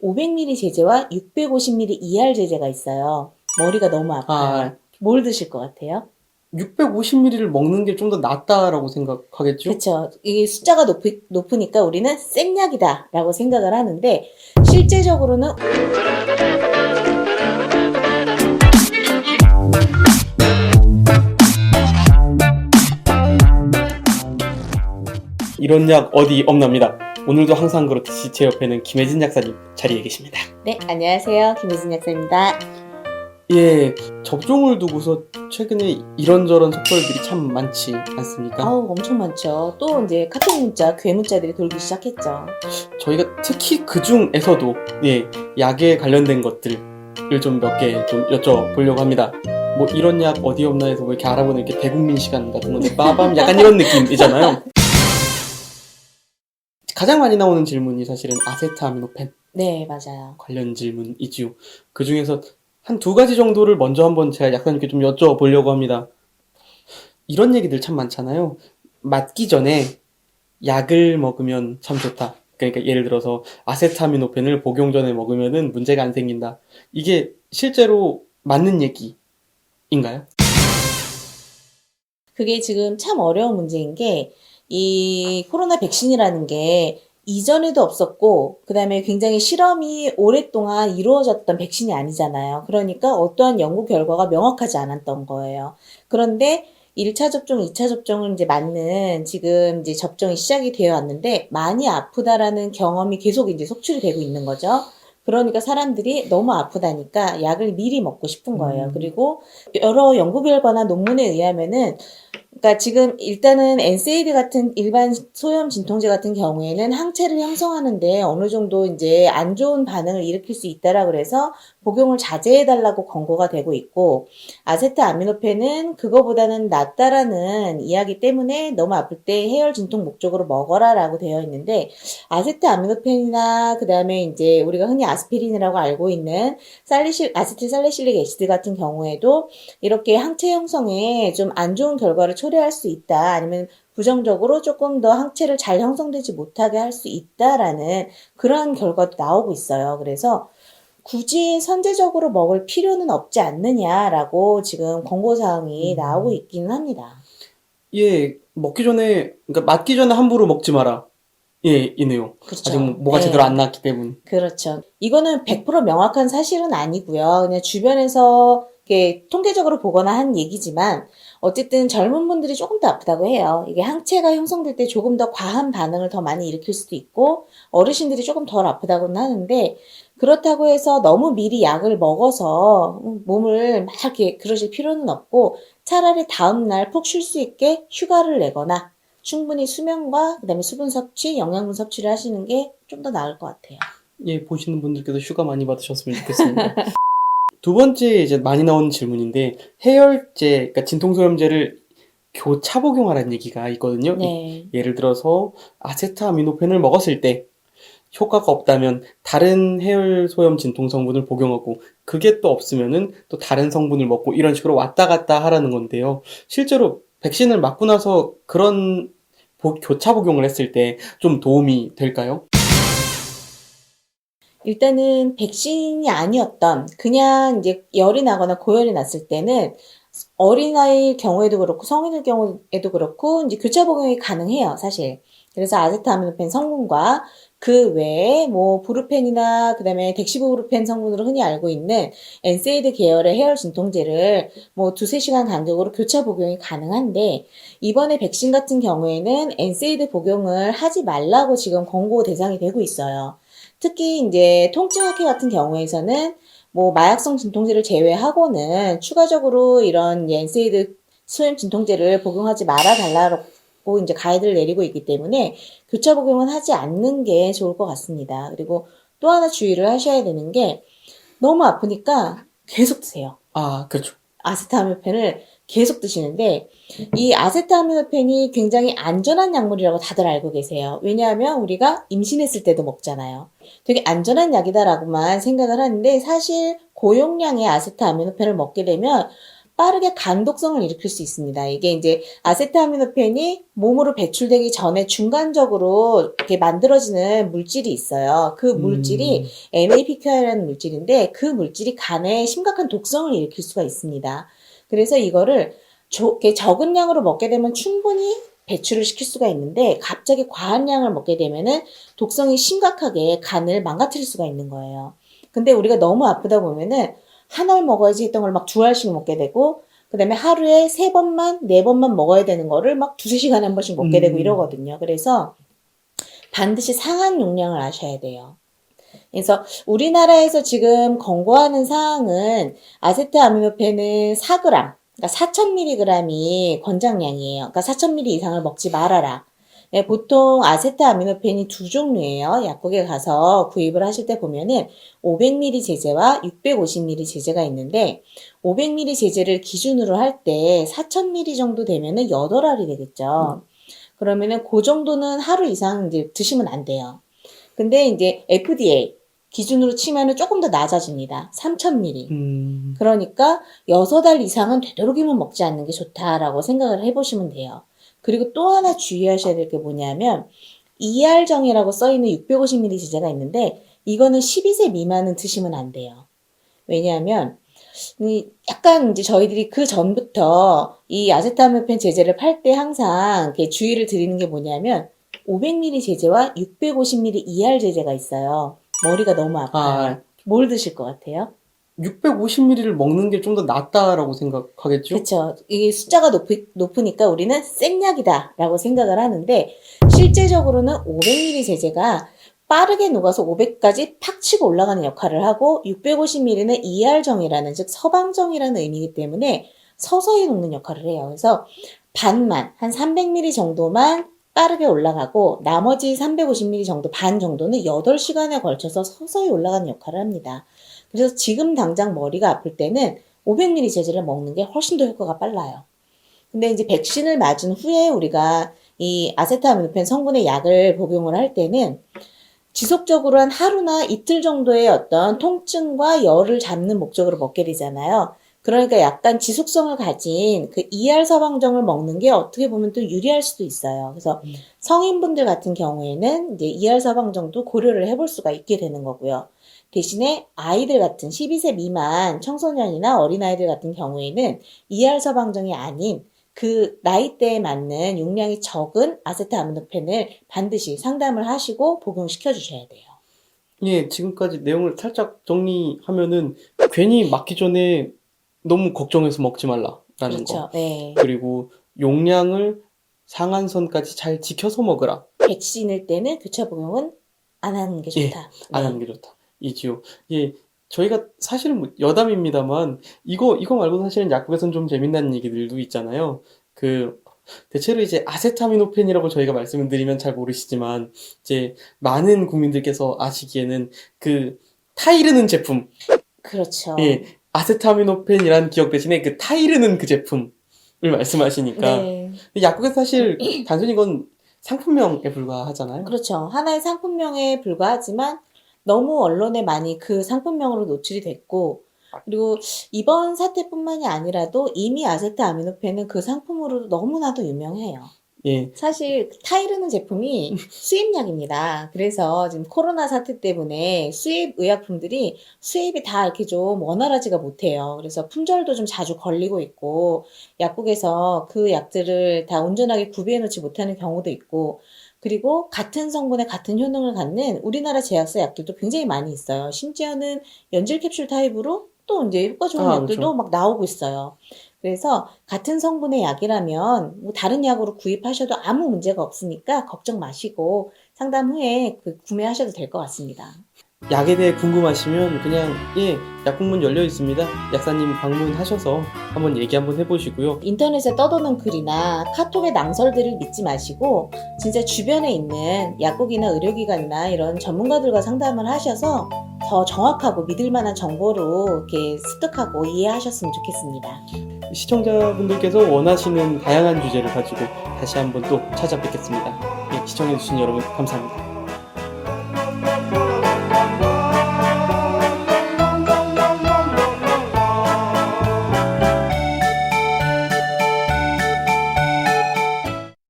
500ml 제제와 650ml ER 제제가 있어요. 머리가 너무 아파요. 뭘 드실 것 같아요? 650ml를 먹는 게 좀 더 낫다라고 생각하겠죠? 그쵸. 이게 숫자가 높으니까 우리는 생약이다 라고 생각을 하는데, 실제적으로는 이런 약 어디 없납니다. 오늘도 항상 그렇듯이 제 옆에는 김혜진 약사님 자리에 계십니다. 네, 안녕하세요. 김혜진 약사입니다. 예, 접종을 두고서 최근에 이런저런 속설들이 참 많지 않습니까? 아우, 엄청 많죠. 또 이제 카톡 문자, 괴 문자들이 돌기 시작했죠. 저희가 특히 그 중에서도 약에 관련된 것들을 좀 몇 개 좀 여쭤보려고 합니다. 뭐 이런 약 어디 없나 해서 뭐 이렇게 알아보는 이렇게 대국민 시간 같은 건데 빠밤 약간 이런 느낌이잖아요. 가장 많이 나오는 질문이 사실은 아세트아미노펜 네, 맞아요. 관련 질문이지요. 그 중에서 한 두 가지 정도를 먼저 한번 제가 약사님께 좀 여쭤보려고 합니다. 이런 얘기들 참 많잖아요. 맞기 전에 약을 먹으면 참 좋다. 그러니까 예를 들어서 아세타미노펜을 복용 전에 먹으면은 문제가 안 생긴다. 이게 실제로 맞는 얘기인가요? 그게 지금 참 어려운 문제인 게, 이 코로나 백신이라는 게 이전에도 없었고, 그 다음에 굉장히 실험이 오랫동안 이루어졌던 백신이 아니잖아요. 그러니까 어떠한 연구 결과가 명확하지 않았던 거예요. 그런데 1차 접종, 2차 접종을 이제 맞는 지금 이제 접종이 시작이 되어 왔는데, 많이 아프다라는 경험이 계속 이제 속출이 되고 있는 거죠. 그러니까 사람들이 너무 아프다니까 약을 미리 먹고 싶은 거예요. 그리고 여러 연구 결과나 논문에 의하면은, 그러니까 지금 일단은 엔세이드 같은 일반 소염 진통제 같은 경우에는 항체를 형성하는데 어느 정도 이제 안 좋은 반응을 일으킬 수 있다라 그래서 복용을 자제해달라고 권고가 되고 있고, 아세트아미노펜은 그거보다는 낫다라는 이야기 때문에 너무 아플 때 해열 진통 목적으로 먹어라라고 되어 있는데, 아세트아미노펜이나 그 다음에 이제 우리가 흔히 아스피린이라고 알고 있는 아세틸살리실릭 애시드 같은 경우에도 이렇게 항체 형성에 좀 안 좋은 결과를 초래할 수 있다. 아니면 부정적으로 조금 더 항체를 잘 형성되지 못하게 할 수 있다라는 그러한 결과도 나오고 있어요. 그래서 굳이 선제적으로 먹을 필요는 없지 않느냐라고 지금 권고사항이 나오고 있기는 합니다. 예, 먹기 전에, 그러니까 맞기 전에 함부로 먹지 마라. 예, 이네요. 아직 그렇죠. 뭐가 제대로 네. 안 나왔기 때문에. 그렇죠. 이거는 100% 명확한 사실은 아니고요. 그냥 주변에서 이렇게 통계적으로 보거나 한 얘기지만, 어쨌든 젊은 분들이 조금 더 아프다고 해요. 이게 항체가 형성될 때 조금 더 과한 반응을 더 많이 일으킬 수도 있고, 어르신들이 조금 덜 아프다고는 하는데, 그렇다고 해서 너무 미리 약을 먹어서 몸을 막 이렇게 그러실 필요는 없고, 차라리 다음날 푹 쉴 수 있게 휴가를 내거나, 충분히 수면과 그다음에 수분 섭취, 영양분 섭취를 하시는 게 좀 더 나을 것 같아요. 예, 보시는 분들께도 휴가 많이 받으셨으면 좋겠습니다. 두 번째 이제 많이 나오는 질문인데 해열제, 그러니까 진통소염제를 교차 복용하라는 얘기가 있거든요. 네. 예를 들어서 아세트아미노펜을 먹었을 때 효과가 없다면 다른 해열소염 진통 성분을 복용하고 그게 또 없으면은 또 다른 성분을 먹고 이런 식으로 왔다 갔다 하라는 건데요. 실제로 백신을 맞고 나서 그런 교차 복용을 했을 때 좀 도움이 될까요? 일단은 백신이 아니었던 그냥 이제 열이 나거나 고열이 났을 때는 어린아이일 경우에도 그렇고 성인일 경우에도 그렇고 이제 교차 복용이 가능해요, 사실. 그래서 아세트아미노펜 성분과 그 외에 뭐 브루펜이나 그다음에 덱시브루펜 성분으로 흔히 알고 있는 엔세이드 계열의 해열 진통제를 뭐 두세 시간 간격으로 교차 복용이 가능한데, 이번에 백신 같은 경우에는 엔세이드 복용을 하지 말라고 지금 권고 대상이 되고 있어요. 특히 이제 통증학회 같은 경우에서는 뭐 마약성 진통제를 제외하고는 추가적으로 이런 엔세이드 소염 진통제를 복용하지 말아 달라고 이제 가이드를 내리고 있기 때문에 교차 복용은 하지 않는 게 좋을 것 같습니다. 그리고 또 하나 주의를 하셔야 되는 게, 너무 아프니까 계속 드세요. 아, 그렇죠. 아세트아미노펜을 계속 드시는데, 이 아세트아미노펜이 굉장히 안전한 약물이라고 다들 알고 계세요. 왜냐하면 우리가 임신했을 때도 먹잖아요. 되게 안전한 약이다라고만 생각을 하는데, 사실 고용량의 아세트아미노펜을 먹게 되면 빠르게 간독성을 일으킬 수 있습니다. 이게 이제 아세트아미노펜이 몸으로 배출되기 전에 중간적으로 이렇게 만들어지는 물질이 있어요. 그 물질이 NAPQR이라는 물질인데 그 물질이 간에 심각한 독성을 일으킬 수가 있습니다. 그래서 이거를 이렇게 적은 양으로 먹게 되면 충분히 배출을 시킬 수가 있는데 갑자기 과한 양을 먹게 되면은 독성이 심각하게 간을 망가뜨릴 수가 있는 거예요. 근데 우리가 너무 아프다 보면은 한 알 먹어야지 했던 걸 막 두 알씩 먹게 되고, 그 다음에 하루에 3번만, 4번만 먹어야 되는 거를 막 2~3시간에 한 번씩 먹게 되고 이러거든요. 그래서 반드시 상한 용량을 아셔야 돼요. 그래서 우리나라에서 지금 권고하는 사항은 아세트아미노펜은 4g, 그러니까 4000mg이 권장량이에요. 그러니까 4000mg 이상을 먹지 말아라. 네, 보통 아세트아미노펜이 두 종류예요. 약국에 가서 구입을 하실 때 보면은 500mg 제제와 650mg 제제가 있는데 500mg 제제를 기준으로 할 때 4000mg 정도 되면은 8알이 되겠죠. 그러면은 그 정도는 하루 이상 이제 드시면 안 돼요. 근데 이제 FDA 기준으로 치면은 조금 더 낮아집니다. 3000mg. 그러니까 6알 이상은 되도록이면 먹지 않는 게 좋다라고 생각을 해보시면 돼요. 그리고 또 하나 주의하셔야 될 게 뭐냐면 ER정이라고 써있는 650mg 제제가 있는데 이거는 12세 미만은 드시면 안 돼요. 왜냐하면 약간 이제 저희들이 그 전부터 이 아세트아미노펜 제제를 팔 때 항상 이렇게 주의를 드리는 게 뭐냐면 500mg 제제와 650mg ER 제제가 있어요. 머리가 너무 아파요. 뭘 드실 것 같아요? 650ml를 먹는 게 좀 더 낫다라고 생각하겠죠? 그렇죠. 이게 숫자가 높으니까 우리는 생약이다라고 생각을 하는데 실제적으로는 500mg 제제가 빠르게 녹아서 500까지 팍 치고 올라가는 역할을 하고 650ml는 ER정이라는 즉 서방정이라는 의미이기 때문에 서서히 녹는 역할을 해요. 그래서 반만 한 300ml 정도만 빠르게 올라가고 나머지 350ml 정도 반 정도는 8시간에 걸쳐서 서서히 올라가는 역할을 합니다. 그래서 지금 당장 머리가 아플 때는 500ml 제제를 먹는 게 훨씬 더 효과가 빨라요. 근데 이제 백신을 맞은 후에 우리가 이 아세트아미노펜 성분의 약을 복용을 할 때는 지속적으로 한 하루나 이틀 정도의 어떤 통증과 열을 잡는 목적으로 먹게 되잖아요. 그러니까 약간 지속성을 가진 그 ER 서방정을 먹는 게 어떻게 보면 또 유리할 수도 있어요. 그래서 성인분들 같은 경우에는 이제 ER 서방정도 고려를 해볼 수가 있게 되는 거고요. 대신에 아이들 같은 12세 미만 청소년이나 어린아이들 같은 경우에는 ER 서방정이 아닌 그 나이대에 맞는 용량이 적은 아세트아미노펜을 반드시 상담을 하시고 복용시켜 주셔야 돼요. 예, 지금까지 내용을 살짝 정리하면은 괜히 맞기 전에 너무 걱정해서 먹지 말라라는 그렇죠. 거. 네. 그리고 용량을 상한선까지 잘 지켜서 먹으라. 백신일 때는 교차 복용은 안 하는 게 좋다. 안 하는 게 좋다. 이지요. 예, 저희가 사실은 뭐 여담입니다만 이거 말고 사실은 약국에서는 좀 재밌는 얘기들도 있잖아요. 대체로 이제 아세트아미노펜이라고 저희가 말씀을 드리면 잘 모르시지만 이제 많은 국민들께서 아시기에는 그 타이르는 제품, 그렇죠. 예, 아세트아미노펜이라는 기억 대신에 그 타이르는 그 제품을 말씀하시니까 네. 약국에서 사실 단순히 이건 상품명에 불과하잖아요. 그렇죠. 하나의 상품명에 불과하지만 너무 언론에 많이 그 상품명으로 노출이 됐고, 그리고 이번 사태뿐만이 아니라도 이미 아세트아미노펜은 그 상품으로도 너무나도 유명해요. 예, 사실 타이르는 제품이 수입약입니다. 그래서 지금 코로나 사태 때문에 수입 의약품들이 수입이 다 이렇게 좀 원활하지가 못해요. 그래서 품절도 좀 자주 걸리고 있고 약국에서 그 약들을 다 온전하게 구비해 놓지 못하는 경우도 있고, 그리고 같은 성분의 같은 효능을 갖는 우리나라 제약사 약들도 굉장히 많이 있어요. 심지어는 연질 캡슐 타입으로 또 이제 효과 좋은 약들도 그렇죠. 막 나오고 있어요. 그래서 같은 성분의 약이라면 뭐 다른 약으로 구입하셔도 아무 문제가 없으니까 걱정 마시고 상담 후에 구매하셔도 될 것 같습니다. 약에 대해 궁금하시면 그냥 약국문 열려 있습니다. 약사님 방문하셔서 한번 얘기 한번 해보시고요. 인터넷에 떠도는 글이나 카톡의 낭설들을 믿지 마시고 진짜 주변에 있는 약국이나 의료기관이나 이런 전문가들과 상담을 하셔서 더 정확하고 믿을 만한 정보로 이렇게 습득하고 이해하셨으면 좋겠습니다. 시청자분들께서 원하시는 다양한 주제를 가지고 다시 한번 또 찾아뵙겠습니다. 시청해주신 여러분 감사합니다.